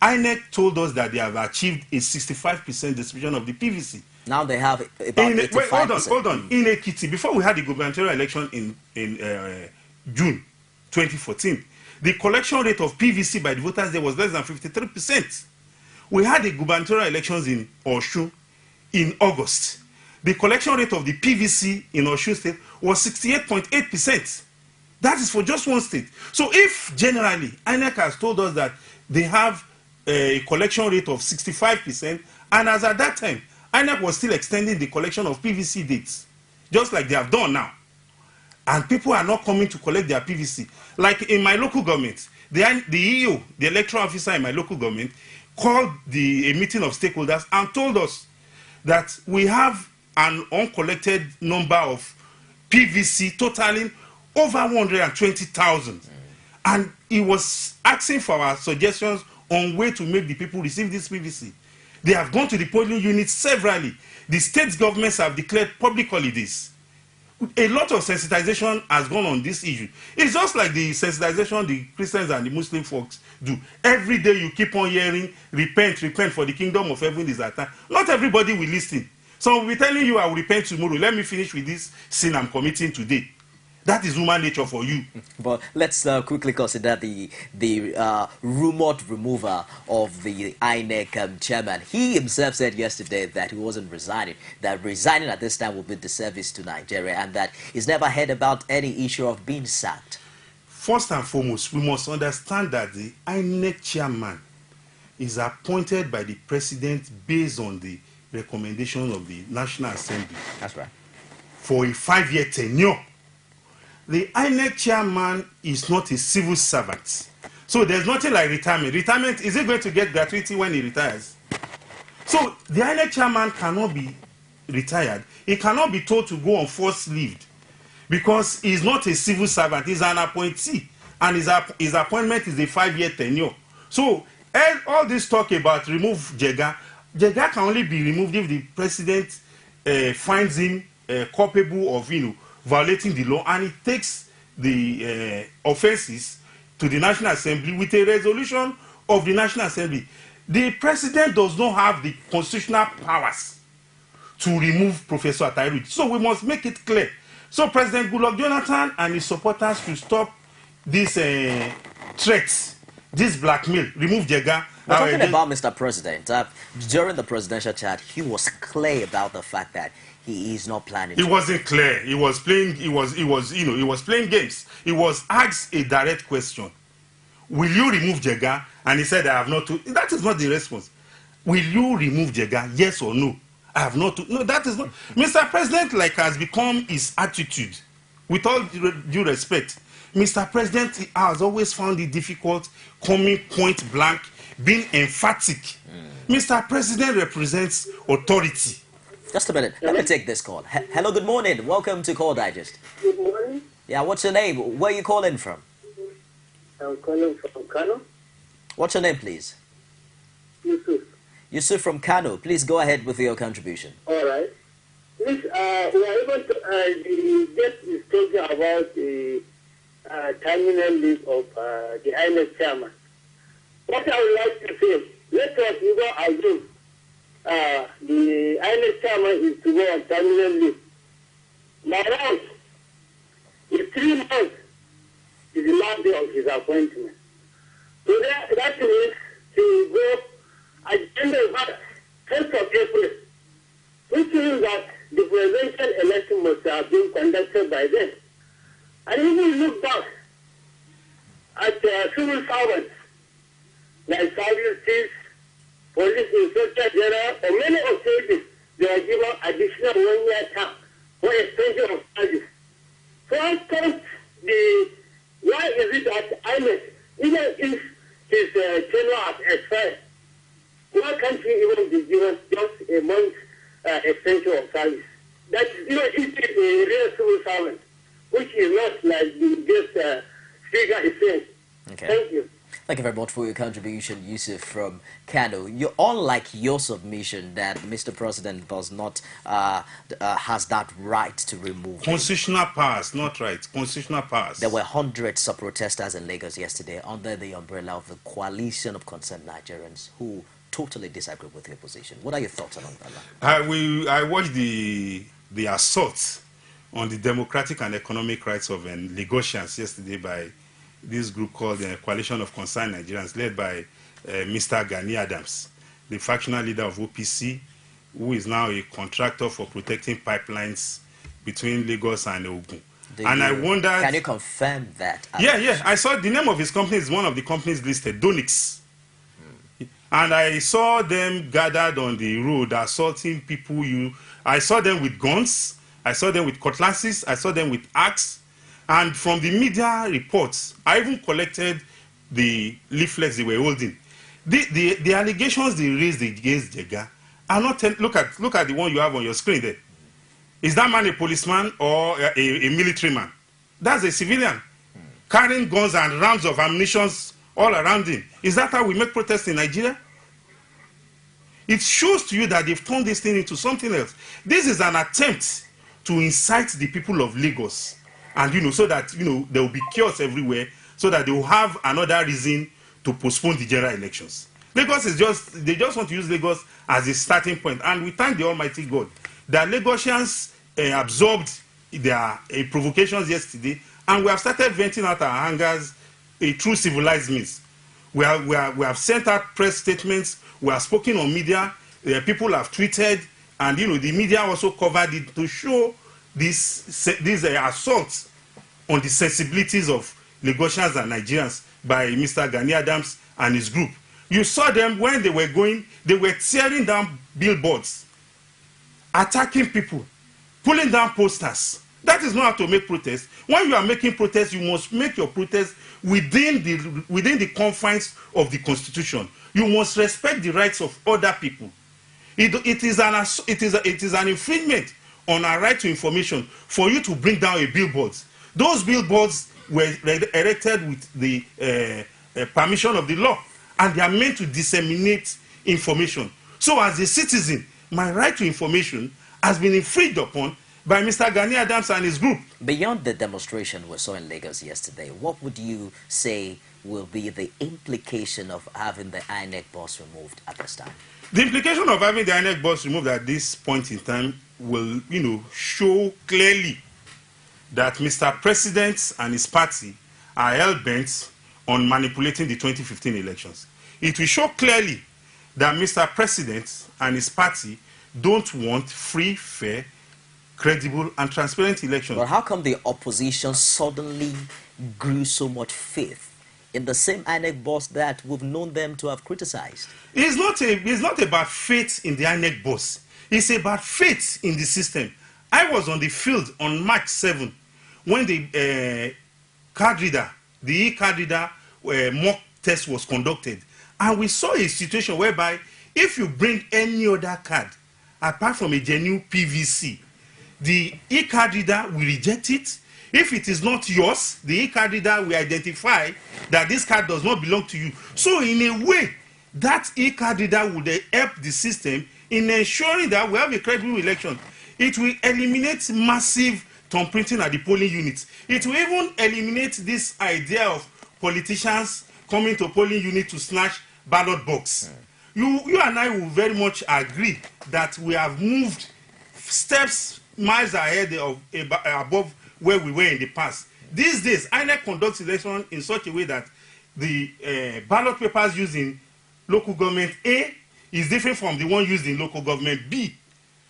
INEC told us that they have achieved a 65% distribution of the PVC. Now they have about 85%. Hold on. In Ekiti, before we had the gubernatorial election in June 2014, the collection rate of PVC by the voters there was less than 53%. We had the gubernatorial elections in Osun in August. The collection rate of the PVC in Osun State was 68.8%. That is for just one state. So if generally INEC has told us that they have a collection rate of 65%, and as at that time, INEC was still extending the collection of PVC dates, just like they have done now. And people are not coming to collect their PVC. Like in my local government, the EO, the electoral officer in my local government, called a meeting of stakeholders and told us that we have an uncollected number of PVC totaling over 120,000. And he was asking for our suggestions on way to make the people receive this PVC. They have gone to the polling units severally. The state governments have declared public holidays. A lot of sensitization has gone on this issue. It's just like the sensitization the Christians and the Muslim folks do. Every day you keep on hearing, repent, repent, for the kingdom of heaven is at hand. Not everybody will listen. Some will be telling you, I will repent tomorrow. Let me finish with this sin I'm committing today. That is human nature for you. But let's quickly consider the rumored removal of the INEC chairman. He himself said yesterday that he wasn't resigning, that resigning at this time will be disservice to Nigeria, and that he's never heard about any issue of being sacked. First and foremost, we must understand that the INEC chairman is appointed by the president based on the recommendation of the National Assembly. That's right. For a 5-year tenure. The INEC chairman is not a civil servant. So there's nothing like retirement. Retirement, is he going to get gratuity when he retires? So the INEC chairman cannot be retired. He cannot be told to go on forced leave because he's not a civil servant. He's an appointee, and his appointment is a 5-year tenure. So all this talk about remove Jega can only be removed if the president finds him culpable of, violating the law, and it takes the offenses to the National Assembly with a resolution of the National Assembly. The president does not have the constitutional powers to remove Professor Atairu. So we must make it clear. So President Goodluck Jonathan and his supporters should stop these threats, this blackmail, remove Jega. We're talking about Mr. President. During the presidential chat, he was clear about the fact that he is not planning. He wasn't clear. He was playing. He was playing games. He was asked a direct question: will you remove Jega? And he said, I have not to. That is not the response. Will you remove Jega? Yes or no? I have not to. No, that is not. Mr. President, has become his attitude With all due respect, Mr. President has always found it difficult coming point blank, being emphatic. Mr. President represents authority. Just a minute. Let me take this call. Hello, good morning. Welcome to Call Digest. Good morning. Yeah, what's your name? Where are you calling from? I'm calling from Kano. What's your name, please? Yusuf. Yusuf from Kano. Please go ahead with your contribution. All right. Please, we are able to, the guest is talking about the terminal leave of the INEC chairman. What I would like to say, let us even assume the INEC chairman is to go on terminal leave. My right is 3 months is the last day of his appointment. So that means he will go at the end of 1st of April, which means that the presidential election must have been conducted by then. And if we look back at civil servants, like service chiefs, police inspector general, or many officials, they are given additional 1-year term for extension of service. So I thought why is it that INEC, even if his tenure has expired, why can't he even be given just a month extension of service? That, it is a real civil servant, which is not like the guest speaker is saying. Okay. Thank you. Thank you very much for your contribution, Yusuf from Kano. Unlike your submission that Mr. President does not has that right to remove constitutional powers, not right. Constitutional powers. There were hundreds of protesters in Lagos yesterday under the umbrella of the Coalition of Concerned Nigerians who totally disagree with your position. What are your thoughts on that? I watched the assault on the democratic and economic rights of Lagosians yesterday by this group called the Coalition of Concerned Nigerians, led by Mr. Gani Adams, the factional leader of OPC, who is now a contractor for protecting pipelines between Lagos and Ogun. I wonder... Can you confirm that? Yeah. I saw the name of his company is one of the companies listed, Donix. And I saw them gathered on the road assaulting people. I saw them with guns. I saw them with cutlasses. I saw them with axes. And from the media reports, I even collected the leaflets they were holding. The allegations they raised against Jega are not... Look at the one you have on your screen there. Is that man a policeman or a military man? That's a civilian carrying guns and rounds of ammunition all around him. Is that how we make protests in Nigeria? It shows to you that they've turned this thing into something else. This is an attempt to incite the people of Lagos. And, so that, there will be chaos everywhere, so that they will have another reason to postpone the general elections. Lagos they just want to use Lagos as a starting point. And we thank the Almighty God that Lagosians absorbed their provocations yesterday, and we have started venting out our angers through civilized means. We have sent out press statements, we have spoken on media, people have tweeted, and, the media also covered it to show these assaults on the sensibilities of Lagosians and Nigerians by Mr. Gani Adams and his group. You saw them when they were tearing down billboards, attacking people, pulling down posters. That is not how to make protests. When you are making protests, you must make your protest within the confines of the Constitution. You must respect the rights of other people. It is an infringement on our right to information for you to bring down a billboard. Those billboards were erected with the permission of the law, and they are meant to disseminate information. So as a citizen, my right to information has been infringed upon by Mr. Gani Adams and his group. Beyond the demonstration we saw in Lagos yesterday, what would you say will be the implication of having the INEC boss removed at this time? The implication of having the INEC boss removed at this point in time will, show clearly that Mr. President and his party are hell-bent on manipulating the 2015 elections. It will show clearly that Mr. President and his party don't want free, fair, credible, and transparent elections. But how come the opposition suddenly grew so much faith in the same INEC boss that we've known them to have criticized? It's not about faith in the INEC boss. It's about faith in the system. I was on the field on March 7 when the card reader, the e-card reader mock test was conducted. And we saw a situation whereby if you bring any other card, apart from a genuine PVC, the e-card reader will reject it. If it is not yours, the e-card reader will identify that this card does not belong to you. So in a way, that e-card reader would help the system in ensuring that we have a credible election. It will eliminate massive thumb printing at the polling units. It will even eliminate this idea of politicians coming to polling unit to snatch ballot box. You and I will very much agree that we have moved steps miles ahead of above where we were in the past. These days, INEC conducts election in such a way that the ballot papers used in local government A is different from the one used in local government B.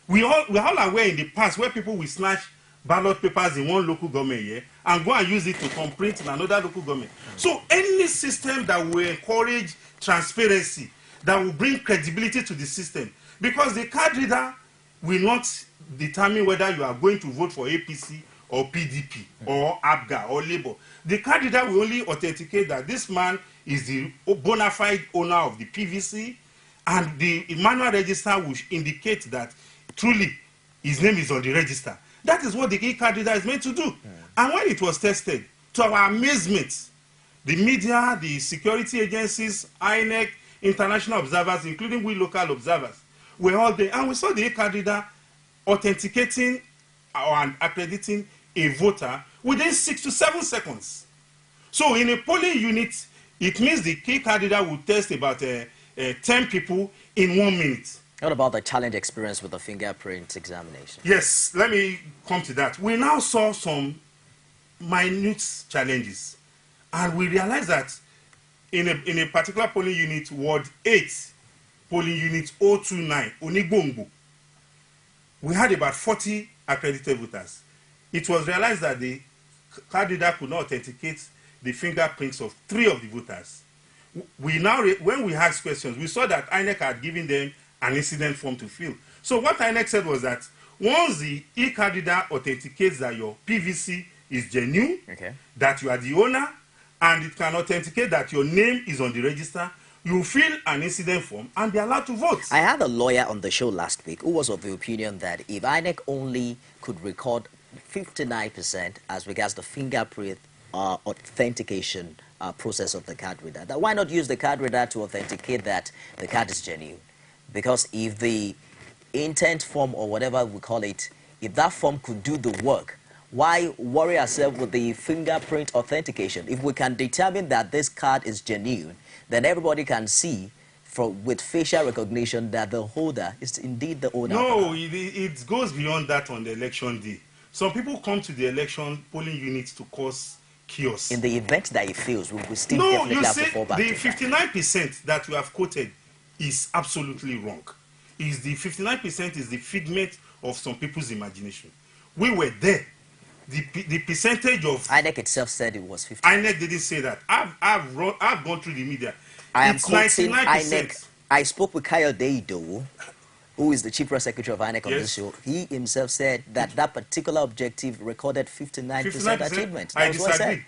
We're all aware in the past where people will snatch ballot papers in one local government here and go and use it to print in another local government. So any system that will encourage transparency, that will bring credibility to the system, because the card reader will not determine whether you are going to vote for APC or PDP or ABGA or Labour. The card reader will only authenticate that this man is the bona fide owner of the PVC, and the manual register will indicate that truly his name is on the register. That is what the e-card reader is meant to do. And when it was tested, to our amazement, the media, the security agencies, INEC, international observers, including we local observers, were all there. And we saw the e-card reader authenticating and accrediting a voter within 6 to 7 seconds. So in a polling unit, it means the e-card reader will test about 10 people in 1 minute. What about the challenge experience with the fingerprint examination? Yes, let me come to that. We now saw some minute challenges, and we realized that in a particular polling unit, Ward 8, polling unit 029, Onigbongbo, we had about 40 accredited voters. It was realized that the card reader could not authenticate the fingerprints of 3 of the voters. We now, when we asked questions, we saw that INEC had given them an incident form to fill. So what INEC said was that once the e-card reader authenticates that your PVC is genuine, that you are the owner, and it can authenticate that your name is on the register, you fill an incident form and be allowed to vote. I had a lawyer on the show last week who was of the opinion that if INEC only could record 59% as regards the fingerprint authentication process of the card reader, that why not use the card reader to authenticate that the card is genuine? Because if the intent form or whatever we call it, if that form could do the work, why worry ourselves with the fingerprint authentication? If we can determine that this card is genuine, then everybody can see with facial recognition that the holder is indeed the owner. No, it goes beyond that on the election day. Some people come to the election polling units to cause chaos. In the event that it fails, we will still definitely have to fall back the to 59% that you have quoted is absolutely wrong. The 59% is the figment of some people's imagination. We were there. The percentage of INEC itself said it was 50. INEC didn't say that. I've gone through the media. I am quoting INEC. I spoke with Kyle Deido, who is the chief press secretary of INEC on this show. He himself said that that particular objective recorded 59% achievement. I disagree.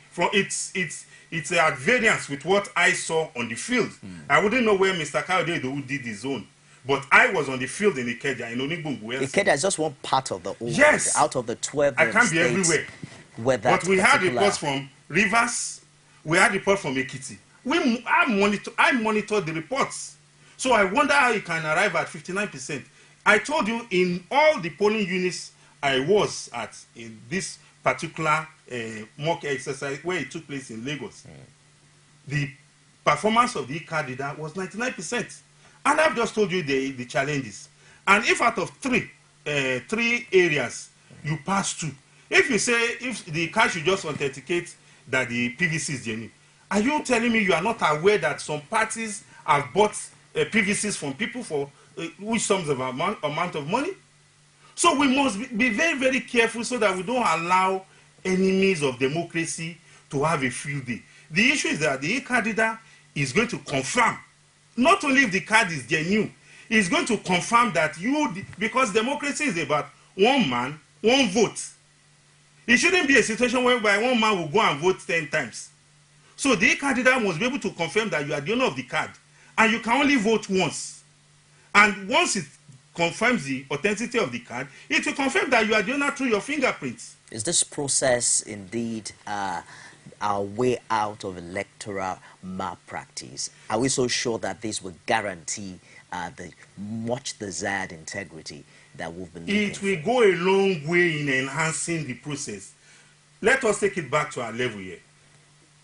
It's at variance with what I saw on the field. I wouldn't know where Mr. Kyle Deido did his own. But I was on the field in Ikeja, in Onigbongbo. Ikeja is just one part of the whole. Yes. Out of the 12 I can't be everywhere. But we had reports from Rivers. We had reports from Ekiti. I monitored the reports. So I wonder how you can arrive at 59%. I told you in all the polling units I was at in this particular mock exercise where it took place in Lagos, the performance of the e-card reader was 99%. And I've just told you the challenges. And if out of three areas you pass 2, if you say if the card should just authenticate that the PVC is genuine, are you telling me you are not aware that some parties have bought PVCs from people for which sums of amount of money? So we must be very, very careful so that we don't allow enemies of democracy to have a field day. The issue is that the e-card reader is going to confirm, not only if the card is genuine, it's going to confirm that because democracy is about one man, one vote. It shouldn't be a situation whereby one man will go and vote 10 times. So the candidate must be able to confirm that you are the owner of the card. And you can only vote once. And once it confirms the authenticity of the card, it will confirm that you are the owner through your fingerprints. Is this process indeed our way out of electoral malpractice? Are we so sure that this will guarantee the much desired integrity that we've been looking for? It will go a long way in enhancing the process. Let us take it back to our level here.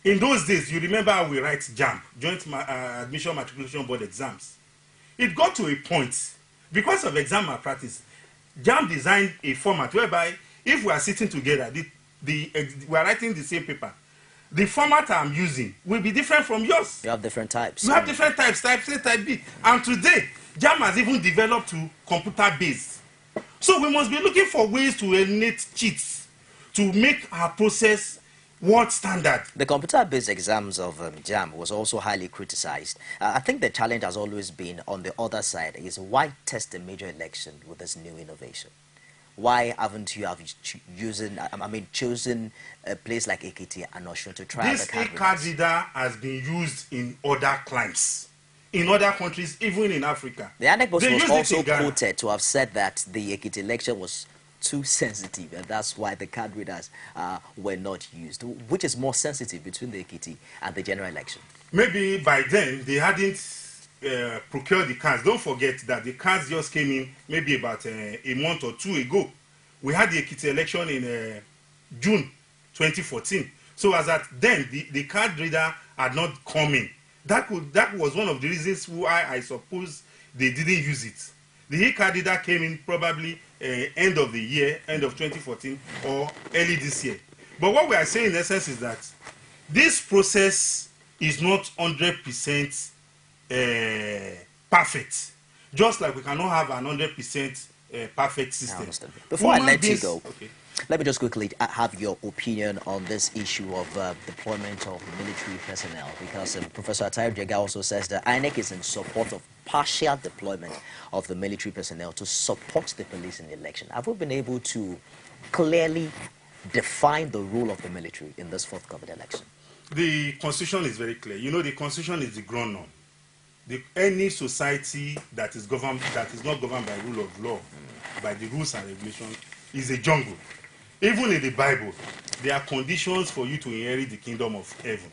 In those days, you remember how we write JAMB, Joint Admission Matriculation Board exams. It got to a point, because of exam malpractice, JAMB designed a format whereby if we are sitting together, we are writing the same paper, the format I'm using will be different from yours. You have different types. We have different types, type A, type B. And today, JAMB has even developed to computer-based. So we must be looking for ways to eliminate cheats, to make our process world standard. The computer-based exams of JAMB was also highly criticized. I think the challenge has always been on the other side is why test a major election with this new innovation? Why haven't you chosen a place like Ekiti and Osun to try this the card reader has been used in other climes, in other countries, even in Africa. The INEC was also quoted to have said that the Ekiti election was too sensitive, and that's why the card readers were not used. Which is more sensitive between the Ekiti and the general election? Maybe by then they hadn't procured the cards. Don't forget that the cards just came in maybe about a month or two ago. We had the Ekiti election in June 2014. So as at then, the card reader had not come in. That was one of the reasons why I suppose they didn't use it. The e-card reader came in probably end of the year, end of 2014 or early this year. But what we are saying in essence is that this process is not 100% perfect. Just like we cannot have an 100% perfect system. Before I let you go, let me just quickly have your opinion on this issue of deployment of military personnel, because Professor Atayeb Jega also says that INEC is in support of partial deployment of the military personnel to support the police in the election. Have we been able to clearly define the role of the military in this forthcoming election? The Constitution is very clear. You know, the Constitution is the ground norm. Any society that is not governed by rule of law, by the rules and regulations, is a jungle. Even in the Bible, there are conditions for you to inherit the kingdom of heaven.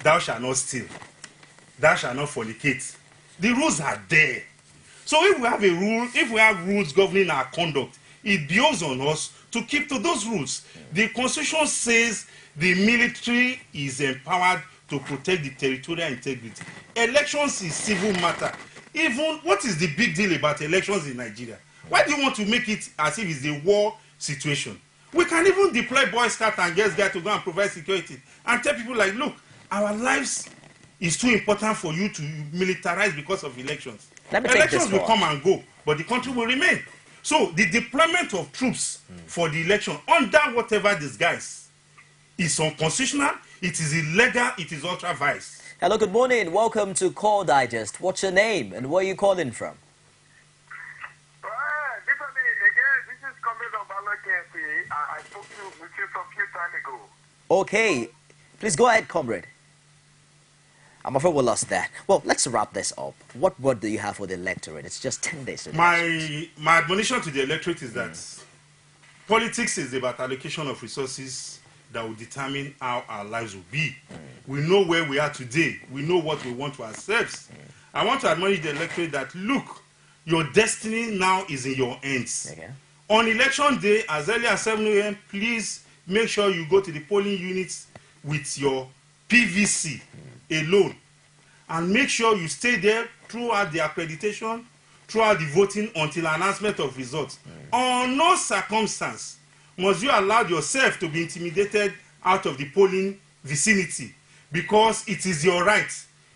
Thou shalt not steal. Thou shalt not fornicate. The rules are there. So if we have a rule, if we have rules governing our conduct, it behoves on us to keep to those rules. The Constitution says the military is empowered to protect the territorial integrity. Elections is civil matter. Even what is the big deal about elections in Nigeria? Why do you want to make it as if it's a war situation? We can even deploy Boy Scouts and Girl Scouts to go and provide security and tell people like, look, our lives is too important for you to militarize because of elections. Elections will come and go, but the country will remain. So the deployment of troops for the election under whatever disguise is unconstitutional, it is illegal, it is ultra-vires. Hello, good morning. Welcome to Call Digest. What's your name and where are you calling from? I spoke with you a few times ago. Okay, please go ahead, comrade. I'm afraid we lost that. Well, let's wrap this up. What word do you have for the electorate? It's just 10 days. My admonition to the electorate is that politics is about allocation of resources that will determine how our lives will be. We know where we are today. We know what we want to ourselves. I want to admonish the electorate that, look, your destiny now is in your hands. Okay. On election day, as early as 7 a.m., please make sure you go to the polling units with your PVC alone. And make sure you stay there throughout the accreditation, throughout the voting until announcement of results. On no circumstance must you allow yourself to be intimidated out of the polling vicinity, because it is your right.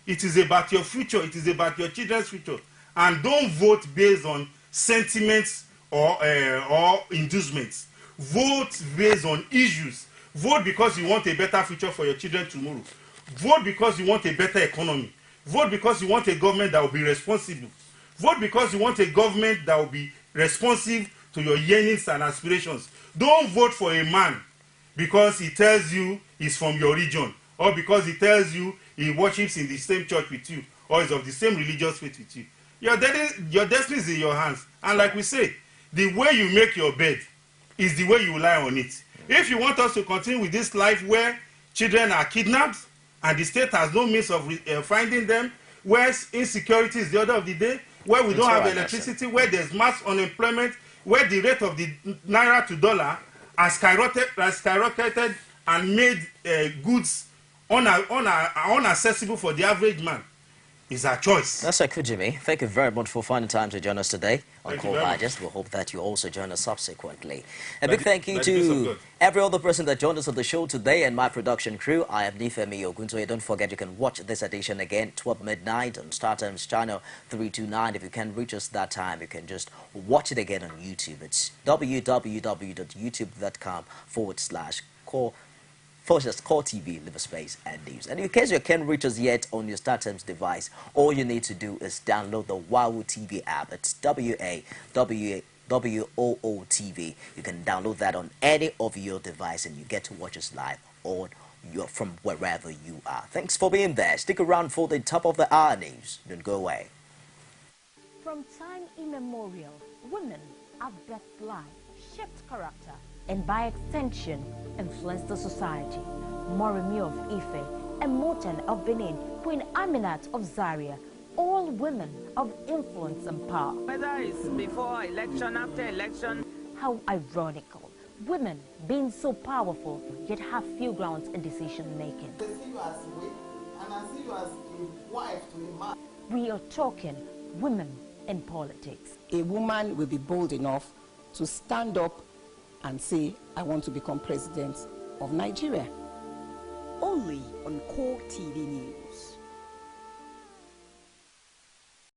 It is about your future. It is about your children's future. And don't vote based on sentiments or inducements. Vote based on issues. Vote because you want a better future for your children tomorrow. Vote because you want a better economy. Vote because you want a government that will be responsible. Vote because you want a government that will be responsive to your yearnings and aspirations. Don't vote for a man because he tells you he's from your region, or because he tells you he worships in the same church with you, or is of the same religious faith with you. Your destiny is in your hands. And like we say, the way you make your bed is the way you lie on it. If you want us to continue with this life where children are kidnapped and the state has no means of finding them, where insecurity is the order of the day, where we don't have electricity, where there's mass unemployment, where the rate of the naira to dollar has skyrocketed and made goods unaccessible for the average man, is our choice. That's okay, Jimmy. Thank you very much for finding time to join us today on Core Digest. We hope that you also join us subsequently. A big thank you to every other person that joined us on the show today and my production crew. I am Nifemi Oguntoye. Don't forget you can watch this edition again 12 midnight on StarTimes channel 329. If you can't reach us that time, you can just watch it again on YouTube. It's www.youtube.com/core TV, live space, and news. And in case you can't reach us yet on your StarTimes device, all you need to do is download the WOO TV app. It's WAWOO TV. You can download that on any of your devices, and you get to watch us live from wherever you are. Thanks for being there. Stick around for the top of the hour news. Don't go away. From time immemorial, women have birthed life, shaped character, and by extension, influenced the society. Moremi of Ife, Emoten of Benin, Queen Aminat of Zaria, all women of influence and power. Whether it's before election, after election. How ironical. Women being so powerful, yet have few grounds in decision making. I see you as a way, and I see you as a wife to a man. We are talking women in politics. A woman will be bold enough to stand up and say, I want to become president of Nigeria. Only on Core TV News.